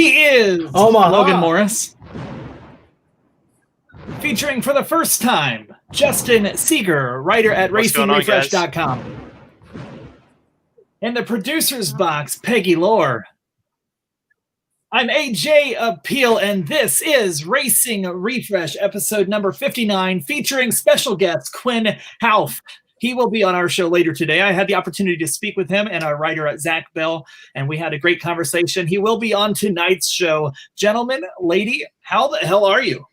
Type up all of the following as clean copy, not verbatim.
He is Logan Morris, featuring for the first time Justin Seger, writer at RacingRefresh.com. In the producer's box, Peggy Lohr. I'm AJ Appeal, and this is Racing Refresh, episode number 59, featuring special guest Quin Houff. He will be on our show later today. I had the opportunity to speak with him and our writer, Zach Bell, and we had a great conversation. He will be on tonight's show. Gentlemen, lady, how the hell are you?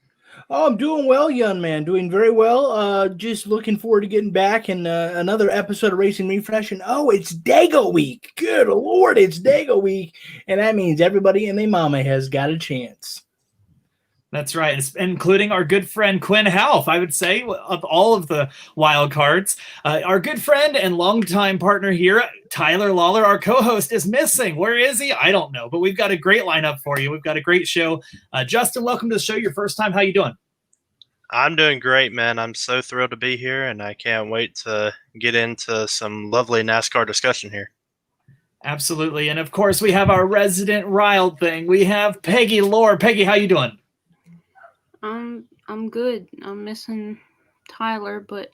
Oh, I'm doing well, young man. Doing very well. Just looking forward to getting back in another episode of Racing Refresh. And it's Dago week. Good Lord, it's Dago week. And that means everybody and their mama has got a chance. That's right, including our good friend Quin Houff, I would say, of all of the wild cards. Our good friend and longtime partner here, Tyler Lohr, our co-host, is missing. Where is he? I don't know, but we've got a great lineup for you. We've got a great show. Justin, welcome to the show. Your first time. How you doing? I'm doing great, man. I'm so thrilled to be here, and I can't wait to get into some lovely NASCAR discussion here. Absolutely, and of course, we have our resident Riled thing. We have Peggy Lohr. Peggy, how you doing? I'm good. I'm missing Tyler, but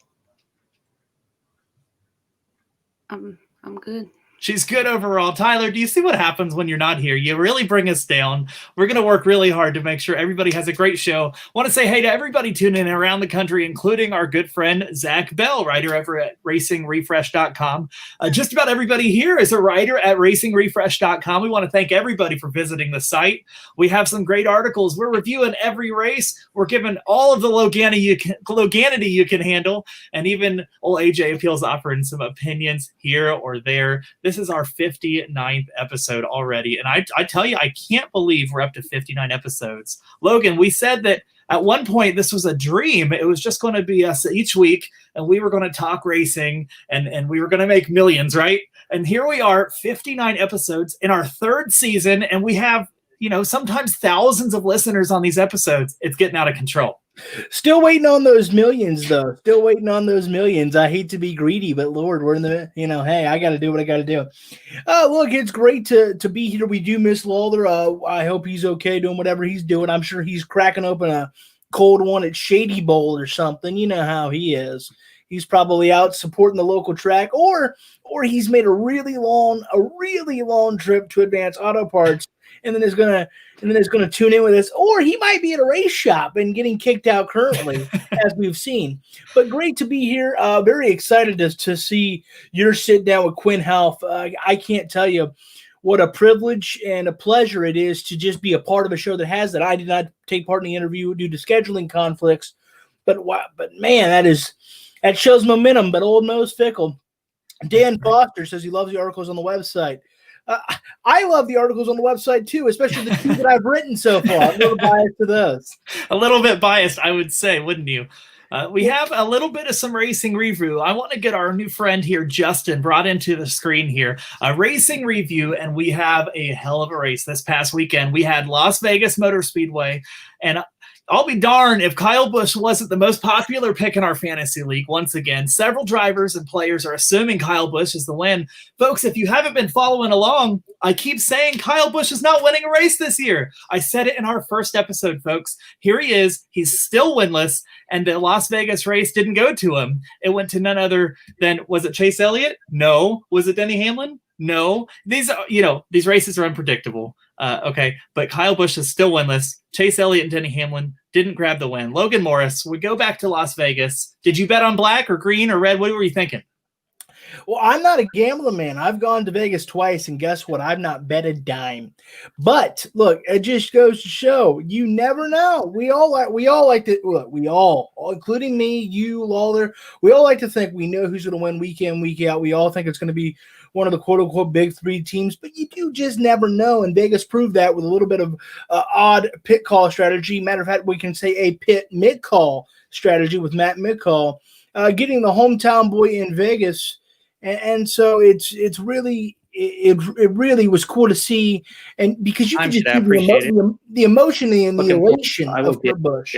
I'm good. She's good overall. Tyler, do you see what happens when you're not here? You really bring us down. We're going to work really hard to make sure everybody has a great show. Want to say hey to everybody tuning in around the country, including our good friend Zach Bell, writer over at RacingRefresh.com. Just about everybody here is a writer at RacingRefresh.com. We want to thank everybody for visiting the site. We have some great articles. We're reviewing every race. We're giving all of the Loganity you can handle, and even old AJ Appeals offering some opinions here or there. This is our 59th episode already, and I tell you, I can't believe we're up to 59 episodes. Logan, we said that at one point this was a dream. It was just going to be us each week, and we were going to talk racing, and we were going to make millions, right? And here we are, 59 episodes in our third season, and we have, sometimes thousands of listeners on these episodes. It's getting out of control. Still waiting on those millions, though. Still waiting on those millions. I hate to be greedy, but Lord, we're in the, hey, I got to do what I got to do. Look, it's great to be here. We do miss Lohr. I hope he's okay doing whatever he's doing. I'm sure he's cracking open a cold one at Shady Bowl or something. You know how he is. He's probably out supporting the local track, or he's made a really long trip to Advanced Auto Parts, and then is gonna tune in with us, or he might be at a race shop and getting kicked out currently, as we've seen. But great to be here. Very excited to see your sit down with Quin Houff. I can't tell you what a privilege and a pleasure it is to just be a part of a show that has that. I did not take part in the interview due to scheduling conflicts, but man, that shows momentum. But old Mo's fickle. Dan Foster says he loves the articles on the website. I love the articles on the website too, especially the two that I've written so far. I'm a little biased to those. A little bit biased, I would say, wouldn't you? We have a little bit of some racing review. I want to get our new friend here, Justin, brought into the screen here. A racing review, and we have a hell of a race this past weekend. We had Las Vegas Motor Speedway, and I'll be darned if Kyle Busch wasn't the most popular pick in our fantasy league. Once again, several drivers and players are assuming Kyle Busch is the win. Folks, if you haven't been following along, I keep saying Kyle Busch is not winning a race this year. I said it in our first episode, folks. Here he is. He's still winless, and the Las Vegas race didn't go to him. It went to none other than, was it Chase Elliott? No. Was it Denny Hamlin? No. These races are unpredictable. Okay, but Kyle Busch is still winless. Chase Elliott and Denny Hamlin didn't grab the win. Logan Morris, we go back to Las Vegas. Did you bet on black or green or red? What were you thinking? Well, I'm not a gambler, man. I've gone to Vegas twice, and guess what? I've not bet a dime. But look, it just goes to show you never know. We all like to look. We all, including me, you, Lohr, we all like to think we know who's going to win week in, week out. We all think it's going to be one of the quote-unquote big three teams, but you do just never know, and Vegas proved that with a little bit of odd pit call strategy. Matter of fact, we can say a pit mid-call strategy with Matt Midcall, getting the hometown boy in Vegas, and so it really was cool to see, and because you can just see the emotion and the elation of Busch.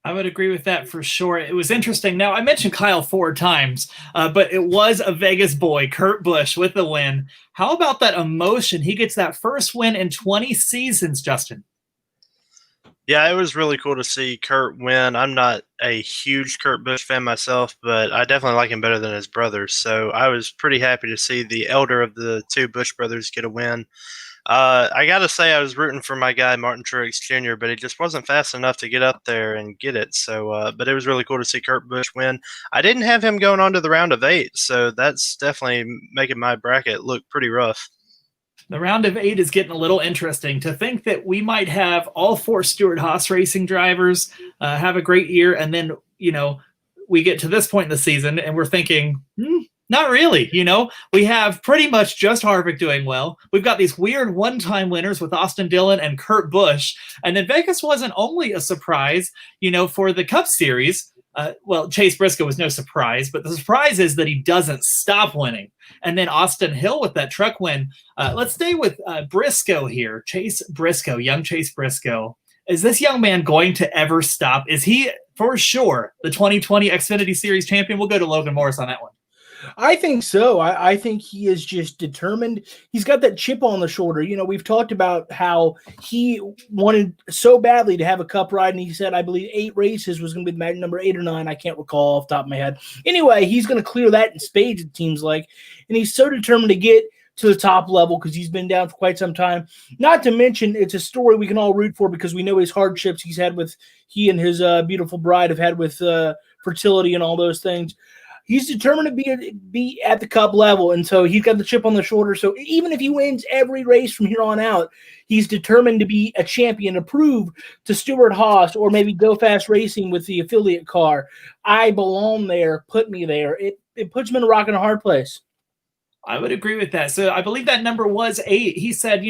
I would agree with that for sure. It was interesting. Now, I mentioned Kyle 4 times, but it was a Vegas boy, Kurt Busch, with the win. How about that emotion? He gets that first win in 20 seasons, Justin. Yeah, it was really cool to see Kurt win. I'm not a huge Kurt Busch fan myself, but I definitely like him better than his brothers. So I was pretty happy to see the elder of the two Busch brothers get a win. I got to say, I was rooting for my guy, Martin Truex Jr., but he just wasn't fast enough to get up there and get it. So, but it was really cool to see Kurt Busch win. I didn't have him going on to the round of 8, so that's definitely making my bracket look pretty rough. The round of 8 is getting a little interesting. To think that we might have all 4 Stewart-Haas racing drivers have a great year, and then, we get to this point in the season, and we're thinking, not really. We have pretty much just Harvick doing well. We've got these weird one-time winners with Austin Dillon and Kurt Busch. And then Vegas wasn't only a surprise, for the Cup Series. Chase Briscoe was no surprise, but the surprise is that he doesn't stop winning. And then Austin Hill with that truck win. Let's stay with Briscoe here. Chase Briscoe, young Chase Briscoe. Is this young man going to ever stop? Is he, for sure, the 2020 Xfinity Series champion? We'll go to Logan Morris on that one. I think so. I think he is just determined. He's got that chip on the shoulder. We've talked about how he wanted so badly to have a Cup ride, and he said, I believe 8 races was going to be the number 8 or 9. I can't recall off the top of my head. Anyway, he's going to clear that in spades, it seems like, and he's so determined to get to the top level because he's been down for quite some time. Not to mention, it's a story we can all root for because we know his hardships he and his beautiful bride have had with fertility and all those things. He's determined to be at the Cup level, and so he's got the chip on the shoulder. So even if he wins every race from here on out, he's determined to be a champion, to prove to Stewart-Haas or maybe Go Fast Racing with the affiliate car, I belong there, put me there. It puts him in a rock and a hard place. I would agree with that. So I believe that number was 8. He said,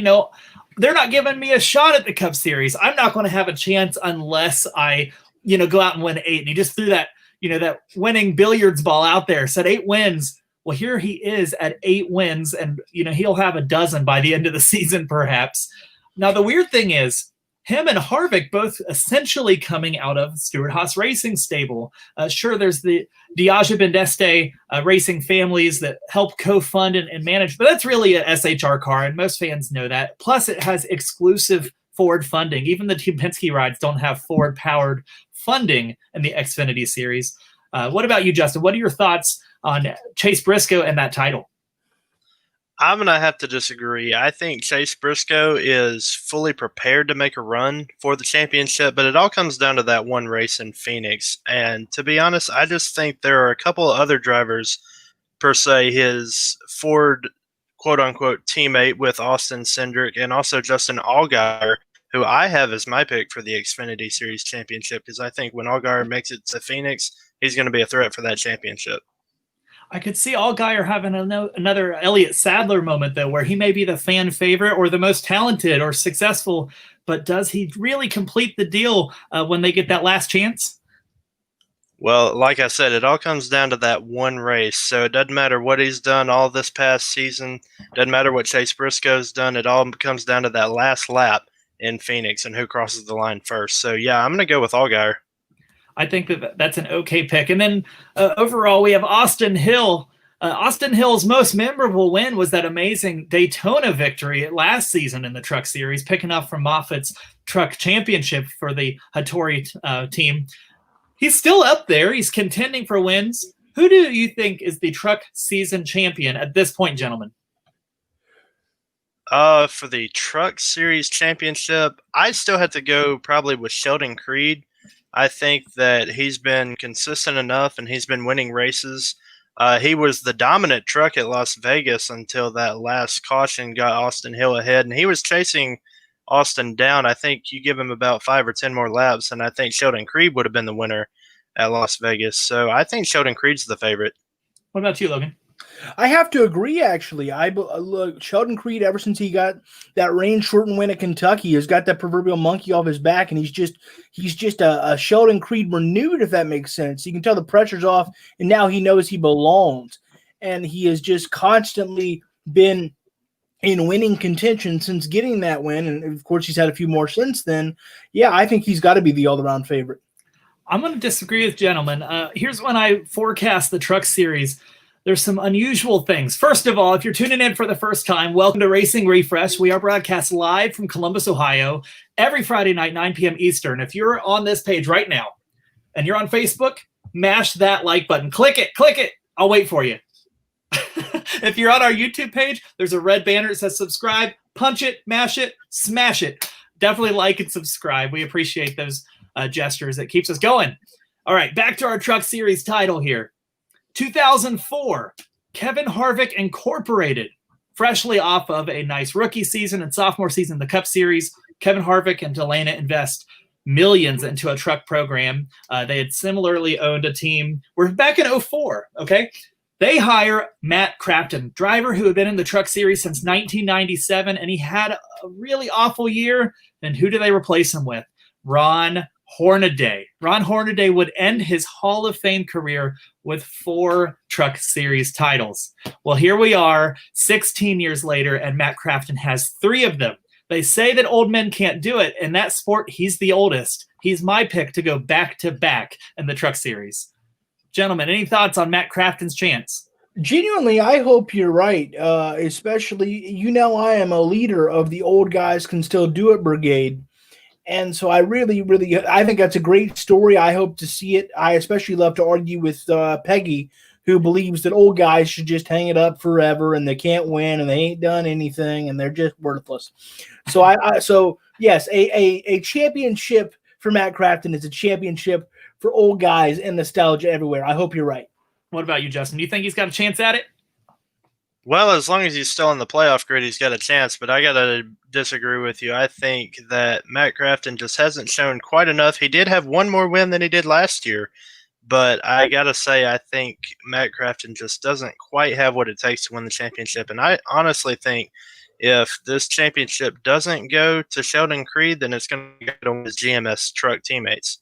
they're not giving me a shot at the Cup Series. I'm not going to have a chance unless I, go out and win 8. And he just threw that, that winning billiards ball out there, said 8 wins. Well, here he is at 8 wins, and, he'll have a dozen by the end of the season, perhaps. Now, the weird thing is, him and Harvick both essentially coming out of Stewart-Haas Racing stable. Sure, there's the Diageo-Bendeste racing families that help co-fund and manage, but that's really a SHR car, and most fans know that. Plus, it has exclusive Ford funding. Even the Team Penske rides don't have Ford-powered funding in the Xfinity Series. What about you, Justin? What are your thoughts on Chase Briscoe and that title? I'm going to have to disagree. I think Chase Briscoe is fully prepared to make a run for the championship, but it all comes down to that one race in Phoenix. And to be honest, I just think there are a couple of other drivers, per se, his Ford quote-unquote teammate with Austin Cindric and also Justin Allgaier, who I have as my pick for the Xfinity Series championship, because I think when Allgaier makes it to Phoenix, he's going to be a threat for that championship. I could see Allgaier having another Elliott Sadler moment, though, where he may be the fan favorite or the most talented or successful, but does he really complete the deal when they get that last chance? Well, like I said, it all comes down to that one race. So it doesn't matter what he's done all this past season. Doesn't matter what Chase Briscoe's done. It all comes down to that last lap in Phoenix and who crosses the line first. So, yeah, I'm going to go with Allgaier. I think that's an okay pick. And then overall, we have Austin Hill. Austin Hill's most memorable win was that amazing Daytona victory last season in the Truck Series, picking up from Moffitt's Truck Championship for the Hattori team. He's still up there. He's contending for wins. Who do you think is the Truck Season champion at this point, gentlemen? For the Truck Series championship, I still have to go probably with Sheldon Creed. I think that he's been consistent enough and he's been winning races. He was the dominant truck at Las Vegas until that last caution got Austin Hill ahead, and he was chasing Austin down. I think you give him about 5 or 10 more laps, and I think Sheldon Creed would have been the winner at Las Vegas. So I think Sheldon Creed's the favorite. What about you, Logan? I have to agree, actually. Look, Sheldon Creed, ever since he got that rain-shortened win at Kentucky, has got that proverbial monkey off his back, and he's just a Sheldon Creed renewed, if that makes sense. You can tell the pressure's off, and now he knows he belongs. And he has just constantly been in winning contention since getting that win, and, of course, he's had a few more since then. Yeah, I think he's got to be the all-around favorite. I'm going to disagree with gentlemen. Here's when I forecast the Truck Series. There's some unusual things. First of all, if you're tuning in for the first time, welcome to Racing Refresh. We are broadcast live from Columbus, Ohio, every Friday night, 9 p.m. Eastern. If you're on this page right now and you're on Facebook, mash that like button. Click it. I'll wait for you. If you're on our YouTube page, there's a red banner that says subscribe. Punch it, mash it, smash it. Definitely like and subscribe. We appreciate those gestures. That keeps us going. All right, back to our Truck Series title here. 2004, Quin Houff Incorporated, freshly off of a nice rookie season and sophomore season in the Cup Series. Quin Houff and Daytona invest millions into a truck program. They had similarly owned a team. We're back in 04, okay? They hire Matt Crafton, driver who had been in the Truck Series since 1997, and he had a really awful year. And who do they replace him with? Ron Hornaday. Ron Hornaday would end his Hall of Fame career with 4 Truck Series titles. Well, here we are 16 years later, and Matt Crafton has 3 of them. They say that old men can't do it. In that sport, he's the oldest. He's my pick to go back-to-back in the Truck Series. Gentlemen, any thoughts on Matt Crafton's chance? Genuinely, I hope you're right. Especially, I am a leader of the Old Guys Can Still Do It brigade. And so I really, I think that's a great story. I hope to see it. I especially love to argue with Peggy, who believes that old guys should just hang it up forever and they can't win and they ain't done anything and they're just worthless. So so yes, a championship for Matt Crafton is a championship for old guys and nostalgia everywhere. I hope you're right. What about you, Justin? Do you think he's got a chance at it? Well, as long as he's still in the playoff grid, he's got a chance, but I got to disagree with you. I think that Matt Crafton just hasn't shown quite enough. He did have one more win than he did last year, but I got to say I think Matt Crafton just doesn't quite have what it takes to win the championship, and I honestly think if this championship doesn't go to Sheldon Creed, then it's going to go to his GMS truck teammates.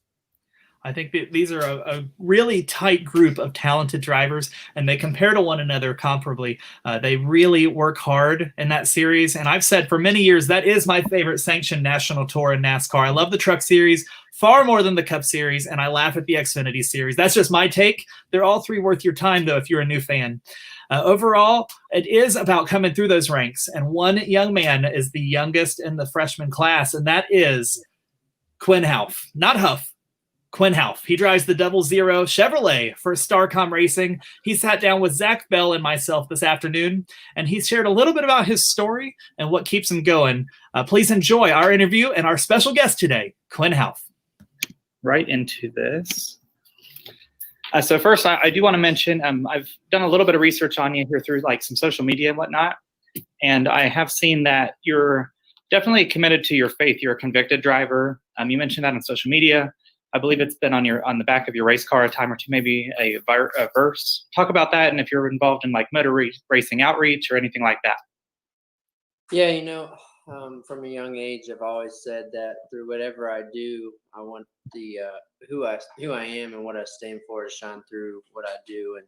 I think these are a really tight group of talented drivers, and they compare to one another comparably. They really work hard in that series, and I've said for many years that is my favorite sanctioned national tour in NASCAR. I love the Truck Series far more than the Cup Series, and I laugh at the Xfinity Series. That's just my take. They're all 3 worth your time, though, if you're a new fan. Overall, it is about coming through those ranks, and one young man is the youngest in the freshman class, and that is Quin Houff. Not Huff. Quin Houff. He drives the 00 Chevrolet for Starcom Racing. He sat down with Zach Bell and myself this afternoon, and he shared a little bit about his story and what keeps him going. Please enjoy our interview and our special guest today, Quin Houff. Right into this. So first, I do want to mention I've done a little bit of research on you here through like some social media and whatnot, and I have seen that you're definitely committed to your faith. You're a convicted driver. You mentioned that on social media. I believe it's been on the back of your race car a time or two, maybe a verse. Talk about that, and if you're involved in like motor racing outreach or anything like that. Yeah, from a young age, I've always said that through whatever I do, I want the who I am and what I stand for to shine through what I do. And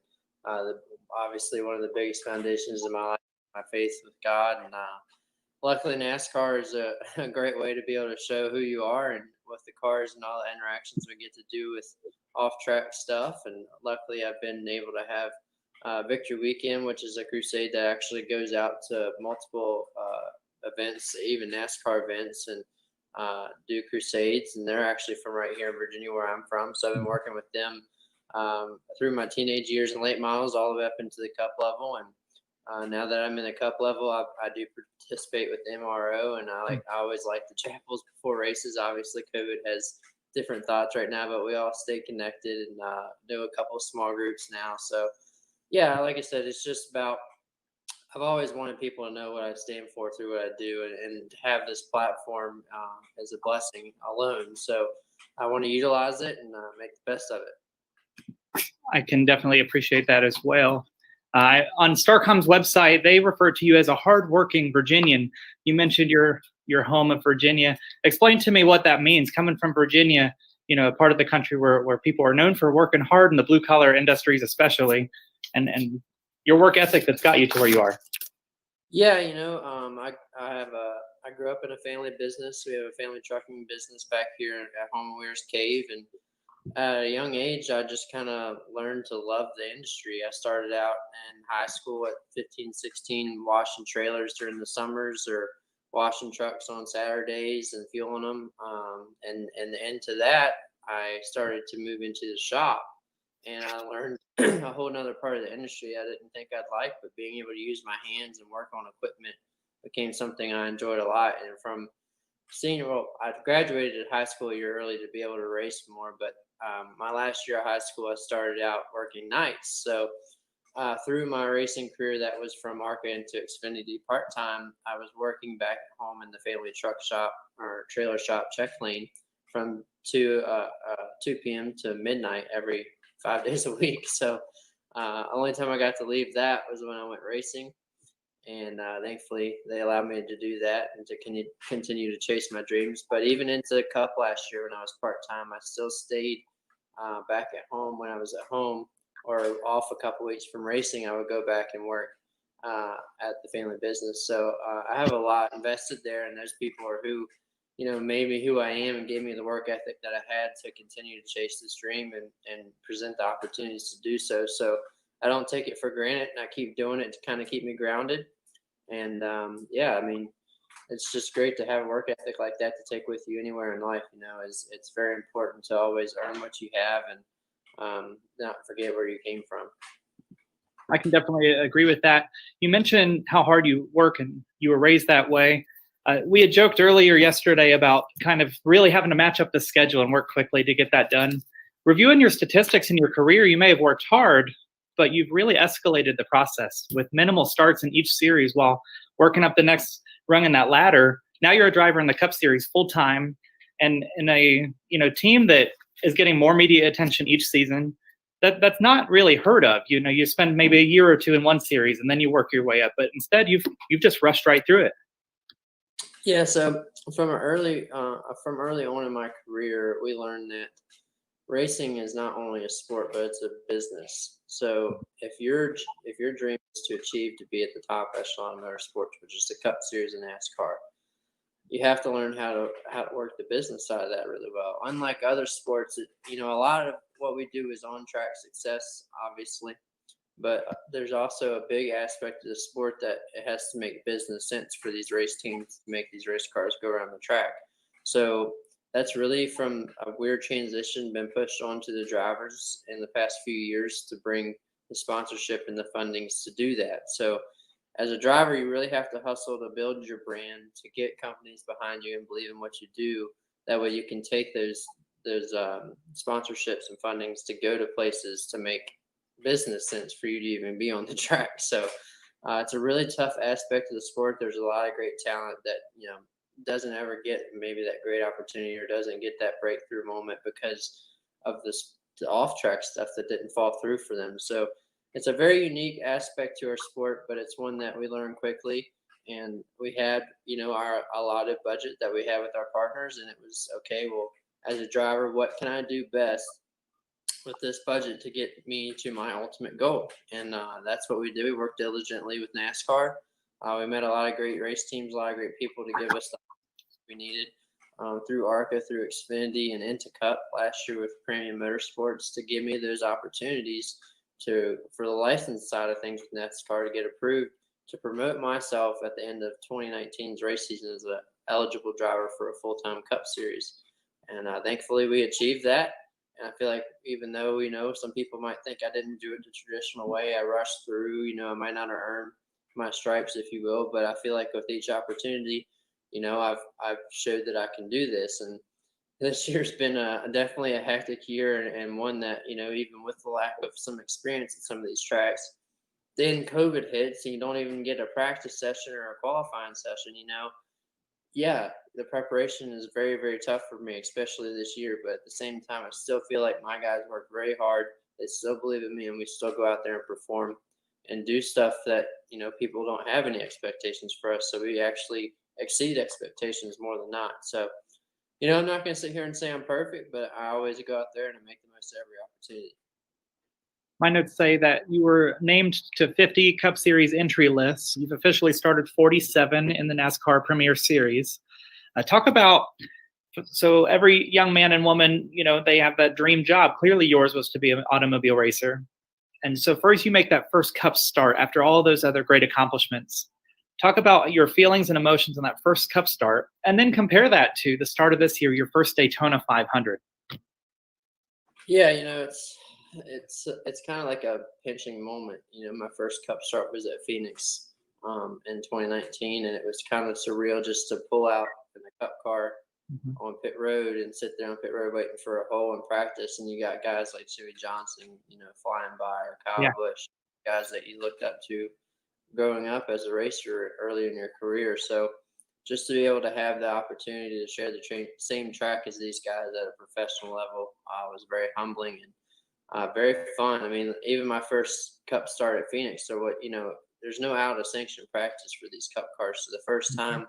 obviously, one of the biggest foundations of my life, my faith with God, and luckily, NASCAR is a great way to be able to show who you are and with the cars and all the interactions we get to do with off-track stuff. And luckily, I've been able to have Victory Weekend, which is a crusade that actually goes out to multiple events, even NASCAR events, and do crusades. And they're actually from right here in Virginia, where I'm from. So I've been working with them through my teenage years and late models all the way up into the Cup level. And now that I'm in the Cup level, I do participate with the MRO, and I always like the chapels before races. Obviously, COVID has different thoughts right now, but we all stay connected and do a couple of small groups now. So, yeah, like I said, it's just about I've always wanted people to know what I stand for through what I do, and have this platform as a blessing alone. So I want to utilize it and make the best of it. I can definitely appreciate that as well. On Starcom's website, they refer to you as a hardworking Virginian. You mentioned your home of Virginia. Explain to me what that means, coming from Virginia, a part of the country where people are known for working hard in the blue collar industries, especially, and your work ethic that's got you to where you are. Yeah, I grew up in a family business. We have a family trucking business back here at home in Weir's Cave, and At a young age, I just kind of learned to love the industry. I started out in high school at 15, 16, washing trailers during the summers or washing trucks on Saturdays and fueling them. And into that, I started to move into the shop, and I learned a whole nother part of the industry I didn't think I'd like, but being able to use my hands and work on equipment became something I enjoyed a lot. And from I graduated high school a year early to be able to race more, but my last year of high school, I started out working nights. So through my racing career, that was from ARCA into Xfinity part time, I was working back at home in the family truck shop or trailer shop check lane from 2 p.m. to midnight every 5 days a week. So only time I got to leave that was when I went racing. And thankfully, they allowed me to do that and to continue to chase my dreams. But even into the Cup last year when I was part-time, I still stayed back at home. When I was at home or off a couple weeks from racing, I would go back and work at the family business. So I have a lot invested there, and those people are who, made me who I am and gave me the work ethic that I had to continue to chase this dream and present the opportunities to do so. So I don't take it for granted, and I keep doing it to kind of keep me grounded. And it's just great to have a work ethic like that to take with you anywhere in life. It's very important to always earn what you have and not forget where you came from. I can definitely agree with that. You mentioned how hard you work and you were raised that way. We had joked earlier yesterday about kind of really having to match up the schedule and work quickly to get that done. Reviewing your statistics in your career, you may have worked hard, but you've really escalated the process with minimal starts in each series while working up the next rung in that ladder. Now you're a driver in the Cup Series full time, and in a team that is getting more media attention each season. That's not really heard of. You spend maybe a year or two in one series and then you work your way up, but instead you've just rushed right through it. Yeah. So from early on in my career, we learned that racing is not only a sport, but it's a business. So if your dream is to achieve to be at the top echelon of motorsports, which is the Cup Series in NASCAR, you have to learn how to work the business side of that really well. Unlike other sports, a lot of what we do is on track success, obviously, but there's also a big aspect of the sport that it has to make business sense for these race teams to make these race cars go around the track. So that's really from a weird transition been pushed onto the drivers in the past few years to bring the sponsorship and the fundings to do that. So as a driver, you really have to hustle to build your brand, to get companies behind you and believe in what you do. That way you can take those sponsorships and fundings to go to places to make business sense for you to even be on the track. So it's a really tough aspect of the sport. There's a lot of great talent that, doesn't ever get maybe that great opportunity or doesn't get that breakthrough moment because of the off-track stuff that didn't fall through for them. So it's a very unique aspect to our sport, but it's one that we learn quickly. And we had, our allotted budget that we have with our partners, and it was okay. Well, as a driver, what can I do best with this budget to get me to my ultimate goal? And that's what we do. We work diligently with NASCAR. We met a lot of great race teams, a lot of great people to give us the we needed through ARCA, through Xfinity, and into Cup last year with Premium Motorsports to give me those opportunities for the license side of things with NASCAR to get approved to promote myself at the end of 2019's race season as an eligible driver for a full-time Cup Series. And thankfully we achieved that. And I feel like even though, some people might think I didn't do it the traditional way, I rushed through, I might not have earned my stripes, if you will, but I feel like with each opportunity, I've showed that I can do this. And this year's been definitely a hectic year and one that, even with the lack of some experience at some of these tracks, then COVID hits and you don't even get a practice session or a qualifying session, Yeah, the preparation is very, very tough for me, especially this year. But at the same time, I still feel like my guys work very hard. They still believe in me, and we still go out there and perform and do stuff that, people don't have any expectations for us. So we actually exceed expectations more than not. So, I'm not going to sit here and say I'm perfect, but I always go out there and I make the most of every opportunity. My notes say that you were named to 50 Cup Series entry lists. You've officially started 47 in the NASCAR Premier Series. Talk about So every young man and woman, they have that dream job. Clearly yours was to be an automobile racer. And so first you make that first Cup start after all those other great accomplishments. Talk about your feelings and emotions on that first Cup start, and then compare that to the start of this year, your first Daytona 500. Yeah, it's kind of like a pinching moment. My first Cup start was at Phoenix in 2019, and it was kind of surreal just to pull out in the Cup car on pit road and sit there on pit road waiting for a hole in practice, and you got guys like Jimmy Johnson, flying by, or Kyle Busch, guys that you looked up to growing up as a racer early in your career. So just to be able to have the opportunity to share the same track as these guys at a professional level was very humbling and very fun. I mean, even my first Cup start at Phoenix, so there's no out of sanction practice for these Cup cars. So the first time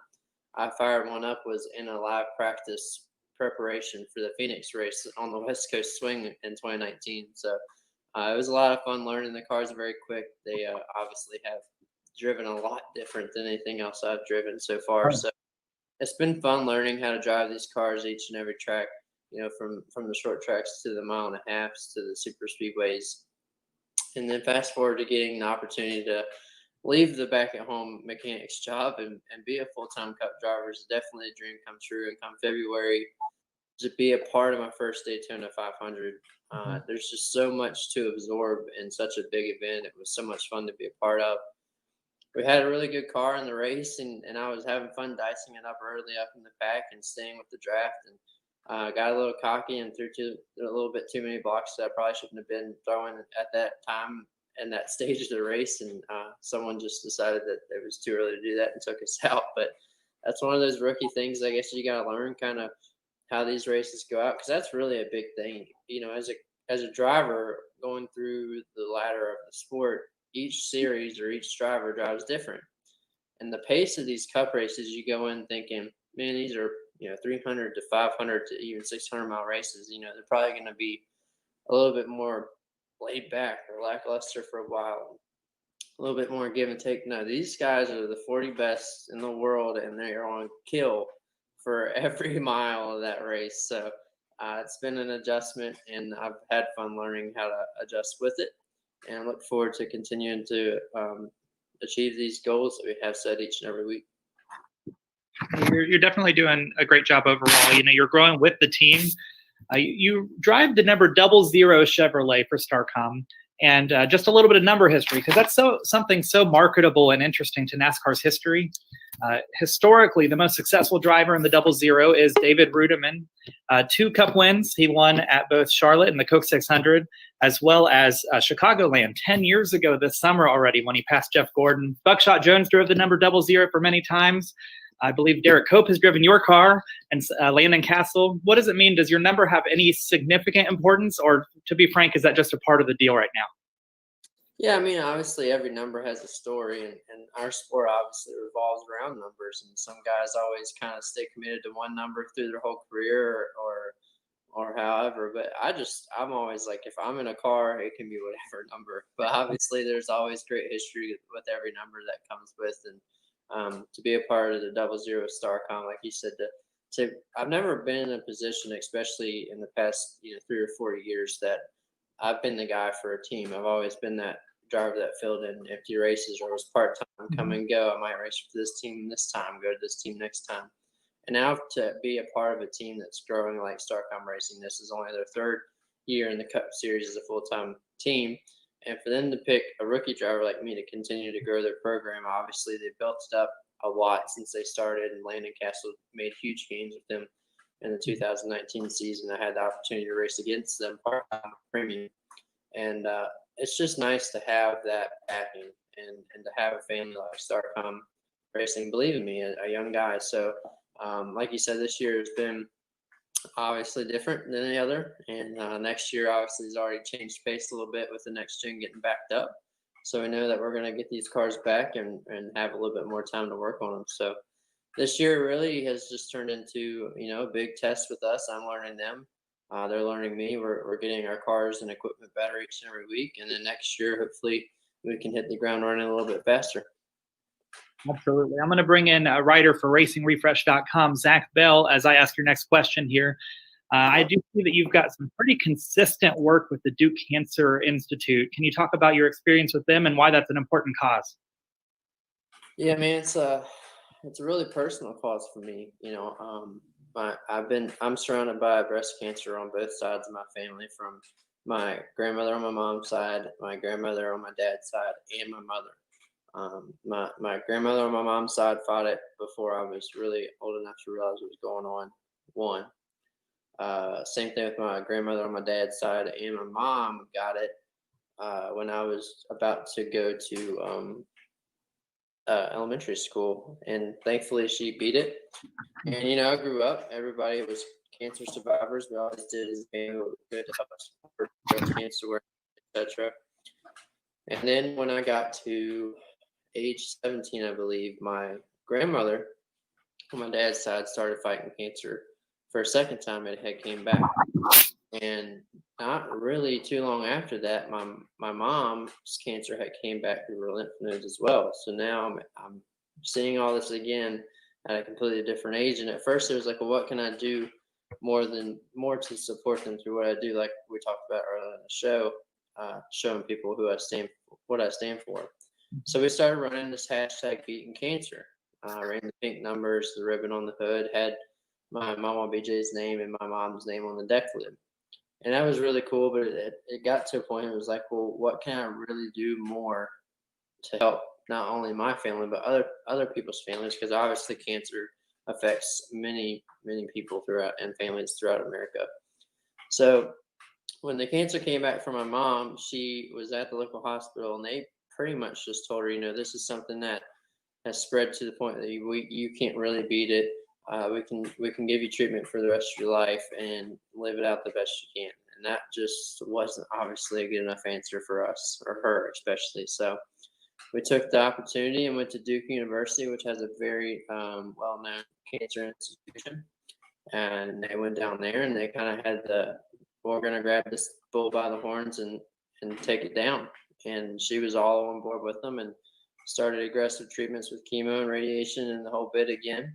I fired one up was in a live practice preparation for the Phoenix race on the West Coast Swing in 2019. So it was a lot of fun learning. The cars are very quick. They obviously have driven a lot different than anything else I've driven so far. So it's been fun learning how to drive these cars each and every track, from the short tracks to the 1.5 miles to the super speedways. And then fast forward to getting the opportunity to leave the back at home mechanics job and be a full-time Cup driver is definitely a dream come true. And come February, to be a part of my first Daytona 500, there's just so much to absorb in such a big event. It was so much fun to be a part of. We had a really good car in the race, and I was having fun dicing it up early up in the pack and staying with the draft, and got a little cocky and threw a little bit too many blocks that I probably shouldn't have been throwing at that time and that stage of the race, and someone just decided that it was too early to do that and took us out. But that's one of those rookie things, I guess, you got to learn kind of how these races go out, because that's really a big thing. As a driver going through the ladder of the sport, each series or each driver drives different. And the pace of these Cup races, you go in thinking, man, these are 300 to 500 to even 600-mile races. They're probably going to be a little bit more laid back or lackluster for a while, a little bit more give and take. No, these guys are the 40 best in the world, and they are on kill for every mile of that race. So it's been an adjustment, and I've had fun learning how to adjust with it, and look forward to continuing to achieve these goals that we have set each and every week. You're definitely doing a great job overall. You're growing with the team. You drive the number 00 Chevrolet for Starcom, and just a little bit of number history, because that's something so marketable and interesting to NASCAR's history. Historically, the most successful driver in the 00 is David Rudiman. 2 Cup wins. He won at both Charlotte and the Coke 600, as well as Chicagoland 10 years ago this summer already, when he passed Jeff Gordon. Buckshot Jones drove the number 00 for many times. I believe Derek Cope has driven your car, and Landon Castle. What does it mean? Does your number have any significant importance, or, to be frank, is that just a part of the deal right now? Yeah, I mean, obviously every number has a story, and our sport obviously revolves around numbers. And some guys always kind of stay committed to one number through their whole career, or however. But I'm always like, if I'm in a car, it can be whatever number. But obviously, there's always great history with every number that comes with, and to be a part of the 00 Starcom, like you said, I've never been in a position, especially in the past 3 or 4 years, that I've been the guy for a team. I've always been that driver that filled in empty races or was part-time, come and go. I might race for this team this time, go to this team next time. And now to be a part of a team that's growing like Starcom Racing, this is only their 3rd year in the Cup Series as a full-time team. And for them to pick a rookie driver like me to continue to grow their program, obviously they built it up a lot since they started, and Landon Castle made huge gains with them in the 2019 season. I had the opportunity to race against them part-time premium. And it's just nice to have that backing and to have a family like Starcom Racing believe in me, a young guy. So like you said, this year has been obviously different than any other, and next year obviously has already changed pace a little bit with the next gen getting backed up. So we know that we're going to get these cars back and have a little bit more time to work on them. So this year really has just turned into a big test with us. I'm learning them, they're learning me. We're getting our cars and equipment better each and every week, and then next year hopefully we can hit the ground running a little bit faster. Absolutely. I'm going to bring in a writer for RacingRefresh.com, Zach Bell, as I ask your next question here. I do see that you've got some pretty consistent work with the Duke Cancer Institute. Can you talk about your experience with them and why that's an important cause? Yeah, man, it's a really personal cause for me. You know, I'm surrounded by breast cancer on both sides of my family, from my grandmother on my mom's side, my grandmother on my dad's side, and my mother. My grandmother on my mom's side fought it before I was really old enough to realize what was going on. One. Same thing with my grandmother on my dad's side, and my mom got it when I was about to go to elementary school, and thankfully she beat it. And you know, I grew up. Everybody was cancer survivors. We always did as a family what we could to help us for breast cancer work, etc. And then when I got to age 17, I believe, my grandmother on my dad's side started fighting cancer for a second time. It had came back, and not really too long after that, my mom's cancer had came back through her lymph nodes as well. So now I'm seeing all this again at a completely different age. And at first it was like, well, what can I do more to support them through what I do, like we talked about earlier in the show, showing people what I stand for. So we started running this hashtag Beating Cancer. Ran the pink numbers, the ribbon on the hood, had my Mama BJ's name and my mom's name on the deck lid. And that was really cool, but it got to a point where it was like, well, what can I really do more to help not only my family, but other people's families? Because obviously cancer affects many, many people throughout and families throughout America. So when the cancer came back for my mom, she was at the local hospital, and they pretty much just told her, you know, this is something that has spread to the point that you can't really beat it. We can give you treatment for the rest of your life and live it out the best you can. And that just wasn't obviously a good enough answer for us, or her especially. So we took the opportunity and went to Duke University, which has a very well-known cancer institution. And they went down there and they kind of had we're going to grab this bull by the horns and take it down. And she was all on board with them and started aggressive treatments with chemo and radiation and the whole bit again.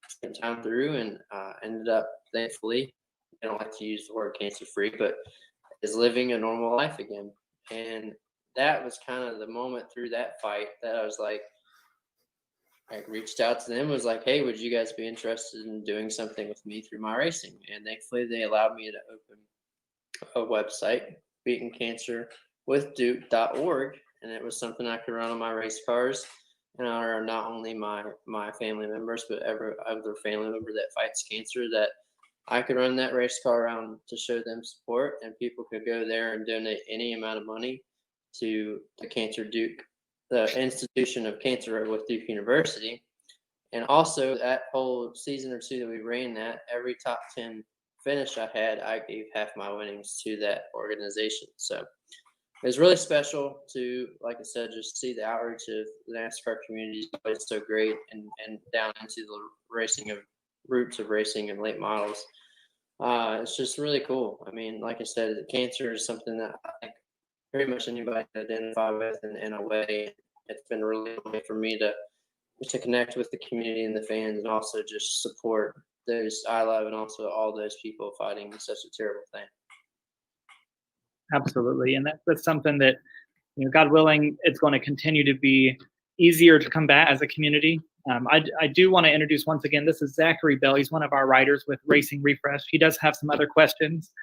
Spent time through and ended up, thankfully, I don't like to use the word cancer free, but is living a normal life again. And that was kind of the moment through that fight that I was like, I reached out to them, was like, hey, would you guys be interested in doing something with me through my racing? And thankfully they allowed me to open a website, beatingcancerwithduke.org, and it was something I could run on my race cars. And are not only my family members, but every other family member that fights cancer, that I could run that race car around to show them support, and people could go there and donate any amount of money to the Institution of Cancer with Duke University. And also that whole season or two that we ran that, every top 10 finish I had, I gave half my winnings to that organization. So it was really special to, like I said, just see the outreach of the NASCAR community is always so great, and down into the roots of racing and late models. It's just really cool. I mean, like I said, cancer is something that I think very much anybody can identify with in a way. It's been really a way for me to connect with the community and the fans, and also just support those I love and also all those people fighting such a terrible thing. Absolutely. And that's something that, you know, God willing, it's going to continue to be easier to combat as a community. I do want to introduce once again, this is Zachary Bell. He's one of our writers with Racing Refresh. He does have some other questions.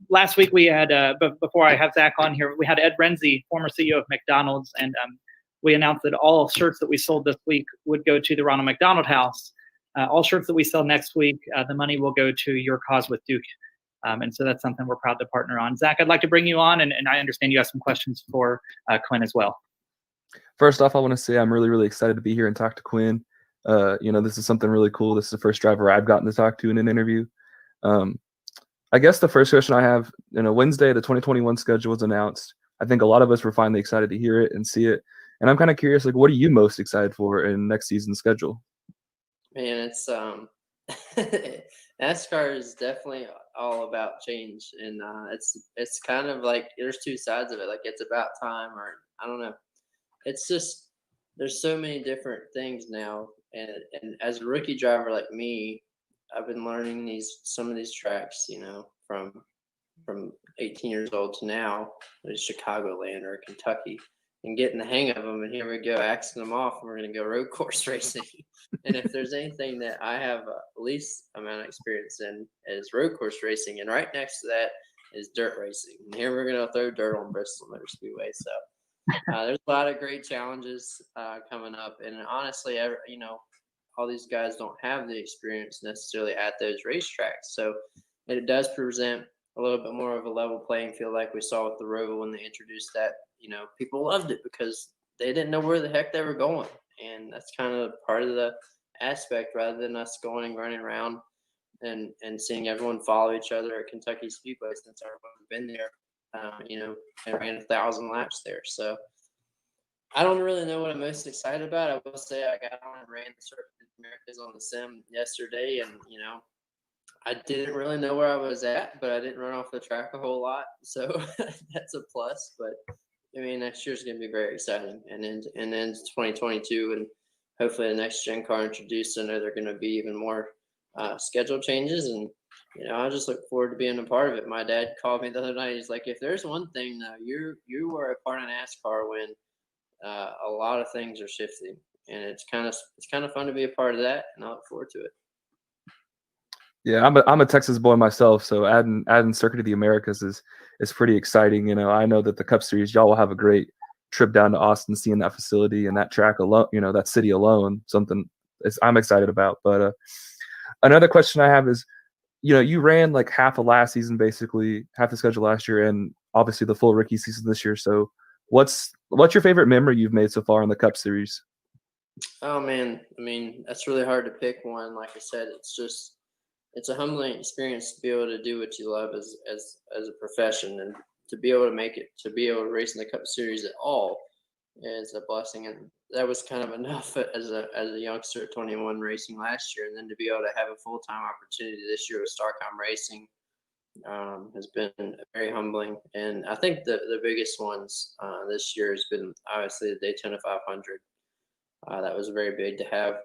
Last week we had, before I have Zach on here, we had Ed Renzi, former CEO of McDonald's, and we announced that all shirts that we sold this week would go to the Ronald McDonald House. All shirts that we sell next week, the money will go to Your Cause with Duke. And so that's something we're proud to partner on. Zach, I'd like to bring you on, and I understand you have some questions for Quin as well. First off, I want to say I'm really, really excited to be here and talk to Quin. You know, this is something really cool. This is the first driver I've gotten to talk to in an interview. I guess the first question I have, you know, Wednesday, the 2021 schedule was announced. I think a lot of us were finally excited to hear it and see it. And I'm kind of curious, like, what are you most excited for in next season's schedule? Man, it's NASCAR is definitely all about change, and it's kind of like there's two sides of it. Like, it's about time, or I don't know. It's just there's so many different things now, and as a rookie driver like me, I've been learning some of these tracks, from 18 years old to now, like Chicagoland or Kentucky, and getting the hang of them. And here we go, axing them off, and we're going to go road course racing. And if there's anything that I have least amount of experience in, is road course racing, and right next to that is dirt racing. And here we're going to throw dirt on Bristol Motor Speedway. So there's a lot of great challenges coming up, and honestly, all these guys don't have the experience necessarily at those racetracks. So it does present a little bit more of a level playing field, like we saw with the Roval when they introduced that. People loved it because they didn't know where the heck they were going, and that's kind of part of the aspect, rather than us going and running around and seeing everyone follow each other at Kentucky Speedway, since everyone's been there, and ran 1,000 laps there. So I don't really know what I'm most excited about. I will say I got on and ran the Circuit of the Americas on the sim yesterday, and I didn't really know where I was at, but I didn't run off the track a whole lot, so that's a plus. But I mean, next year's going to be very exciting, and then 2022, and hopefully the next gen car introduced. I know they're going to be even more schedule changes, and I just look forward to being a part of it. My dad called me the other night. He's like, "If there's one thing though, you were a part of NASCAR when a lot of things are shifting, and it's kind of fun to be a part of that, and I look forward to it." Yeah, I'm a Texas boy myself, so adding Circuit of the Americas is pretty exciting. I know that the Cup Series, y'all will have a great trip down to Austin, seeing that facility and that track alone, that city alone, something I'm excited about. But another question I have is, you ran like half of last season, basically half the schedule last year, and obviously the full rookie season this year. So what's your favorite memory you've made so far in the Cup Series? Oh man, I mean, that's really hard to pick one. Like I said, it's a humbling experience to be able to do what you love as a profession, and to be able to make it, to be able to race in the Cup Series at all is a blessing. And that was kind of enough as a youngster at 21 racing last year, and then to be able to have a full-time opportunity this year with Starcom Racing has been very humbling. And I think the biggest ones this year has been obviously the Daytona 500. That was very big to have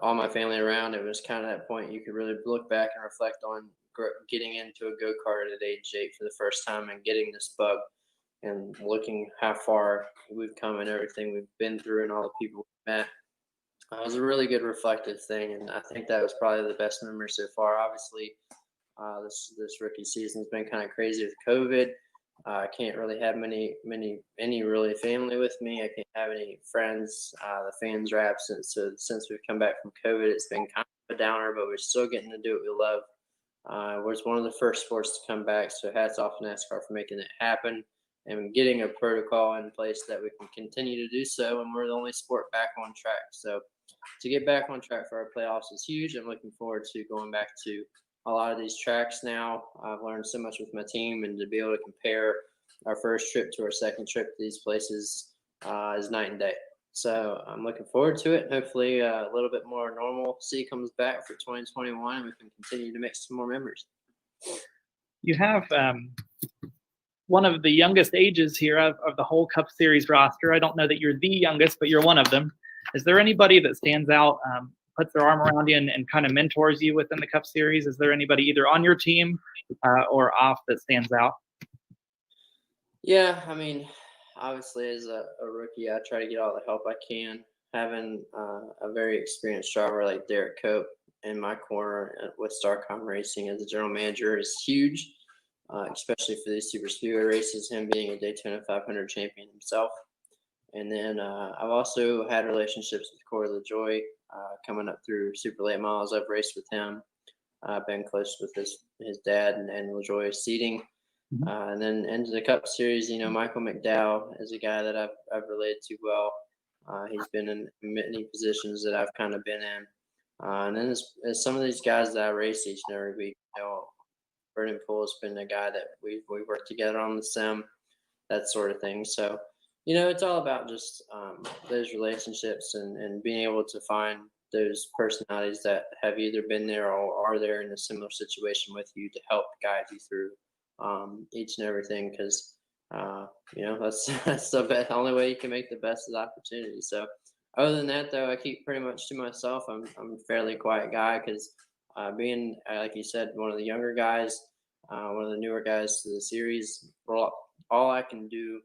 all my family around. It was kind of that point you could really look back and reflect on getting into a go-kart at age 8 for the first time, and getting this bug, and looking how far we've come and everything we've been through and all the people we've met. It was a really good reflective thing, and I think that was probably the best memory so far. Obviously, this rookie season's been kind of crazy with COVID. I can't really have any really family with me. I can't have any friends. The fans are absent. So since we've come back from COVID, it's been kind of a downer, but we're still getting to do what we love. It was one of the first sports to come back. So hats off to NASCAR for making it happen and getting a protocol in place that we can continue to do so. And we're the only sport back on track. So to get back on track for our playoffs is huge. I'm looking forward to going back to a lot of these tracks now. I've learned so much with my team, and to be able to compare our first trip to our second trip to these places is night and day. So I'm looking forward to it. Hopefully a little bit more normalcy comes back for 2021, and we can continue to make some more memories. You have one of the youngest ages here of the whole Cup Series roster. I don't know that you're the youngest, but you're one of them. Is there anybody that stands out, puts their arm around you and kind of mentors you within the Cup Series? Is there anybody either on your team or off that stands out? Yeah, I mean, obviously as a rookie, I try to get all the help I can. Having a very experienced driver like Derek Cope in my corner with Starcom Racing as a general manager is huge, especially for these super speedway races, him being a Daytona 500 champion himself. And then I've also had relationships with Corey LaJoy coming up through super late models. I've raced with him. I've been close with his dad and LaJoy seating. And then into the Cup Series, Michael McDowell is a guy that I've related to well. He's been in many positions that I've kind of been in. And then as some of these guys that I race each and every week, Vernon Poole's been a guy that we worked together on the sim, that sort of thing. So, it's all about just those relationships and being able to find those personalities that have either been there or are there in a similar situation with you to help guide you through each and everything. Because, that's the only way you can make the best of the opportunity. So Other than that, though, I keep pretty much to myself. I'm a fairly quiet guy because being, like you said, one of the younger guys, one of the newer guys to the series, all I can do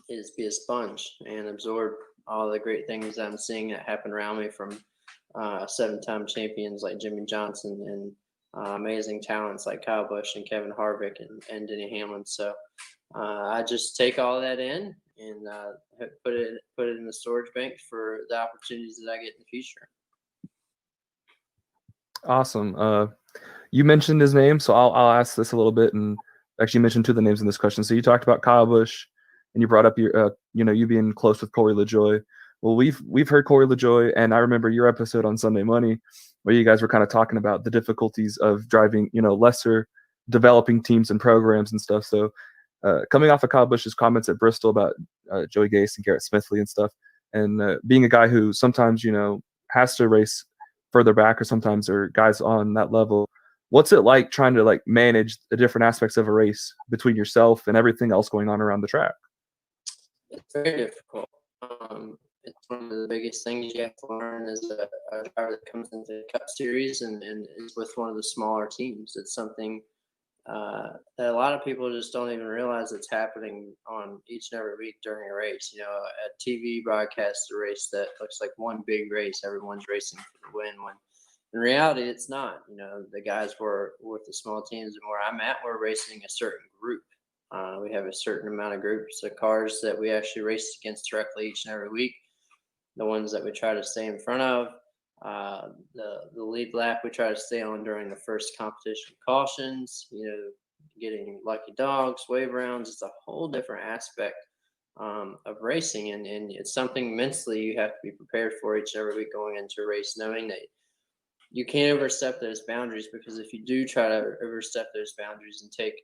is be a sponge and absorb all the great things I'm seeing that happen around me from 7-time champions like Jimmy Johnson and amazing talents like Kyle Busch and Kevin Harvick and Denny Hamlin. So I just take all that in and put it in the storage bank for the opportunities that I get in the future. Awesome. You mentioned his name, so I'll ask this a little bit, and actually mentioned two of the names in this question. So you talked about Kyle Busch, and you brought up your you being close with Corey LaJoie. Well, we've heard Corey LaJoie, and I remember your episode on Sunday Money where you guys were kind of talking about the difficulties of driving, lesser developing teams and programs and stuff. So coming off of Kyle Busch's comments at Bristol about Joey Gase and Garrett Smithley and stuff, and being a guy who sometimes, has to race further back or sometimes are guys on that level, what's it like trying to manage the different aspects of a race between yourself and everything else going on around the track? It's very difficult. It's one of the biggest things you have to learn as a driver that comes into the Cup Series and is with one of the smaller teams. It's something that a lot of people just don't even realize it's happening on each and every week during a race. A TV broadcasts a race that looks like one big race. Everyone's racing for the win, when in reality, it's not. The guys were with the small teams, and where I'm at, we're racing a certain group. We have a certain amount of groups of cars that we actually race against directly each and every week. The ones that we try to stay in front of, the lead lap we try to stay on during the first competition cautions, getting lucky dogs, wave rounds. It's a whole different aspect of racing, and it's something mentally you have to be prepared for each and every week going into a race, knowing that you can't overstep those boundaries, because if you do try to overstep those boundaries and take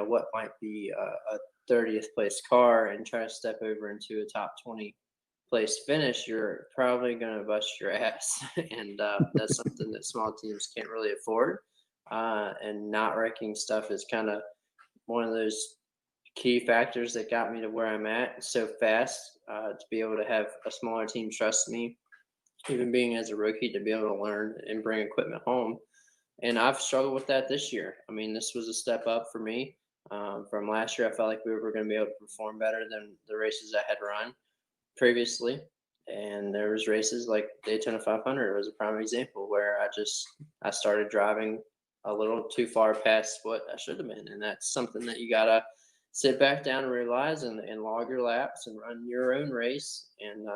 what might be a 30th place car and try to step over into a top 20 place finish, you're probably going to bust your ass. And that's something that small teams can't really afford. And not wrecking stuff is kind of one of those key factors that got me to where I'm at so fast, to be able to have a smaller team trust me, even being as a rookie, to be able to learn and bring equipment home. And I've struggled with that this year. I mean, this was a step up for me. From last year, I felt like we were going to be able to perform better than the races I had run previously. And there was races like Daytona 500 was a prime example where I started driving a little too far past what I should have been. And that's something that you got to sit back down and realize and log your laps and run your own race and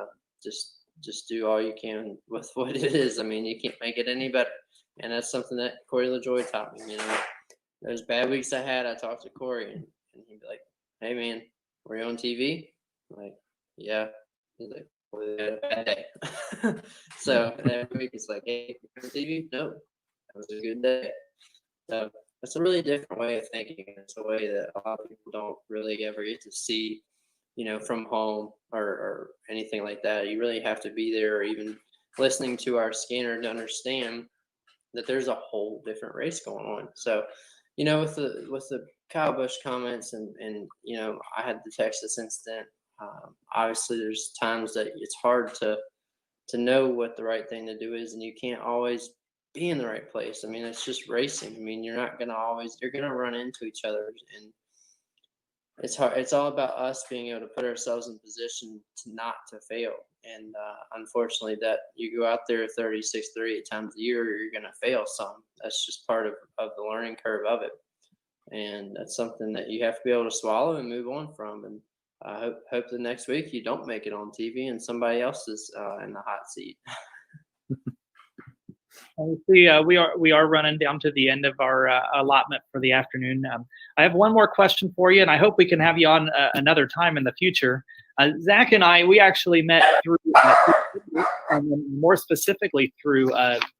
just do all you can with what it is. I mean, you can't make it any better. And that's something that Corey LaJoie taught me. Those bad weeks I had, I talked to Corey and he'd be like, "Hey man, were you on TV?" I'm like, "Yeah." He's like, "Well, you had a bad day." So every week it's like, "Hey, you on TV?" "No, that was a good day." So it's a really different way of thinking. It's a way that a lot of people don't really ever get to see, from home or anything like that. You really have to be there, or even listening to our scanner to understand that there's a whole different race going on. So, with the Kyle Busch comments and I had the Texas incident. Obviously, there's times that it's hard to know what the right thing to do is, and you can't always be in the right place. I mean, it's just racing. I mean, you're going to run into each other, and it's hard. It's all about us being able to put ourselves in position to not to fail. And unfortunately, that you go out there 36, 38 times a year, you're going to fail some. That's just part of the learning curve of it. And that's something that you have to be able to swallow and move on from. And I hope the next week you don't make it on TV and somebody else is in the hot seat. We are running down to the end of our allotment for the afternoon. I have one more question for you, and I hope we can have you on another time in the future. Zach and we actually met through, more specifically through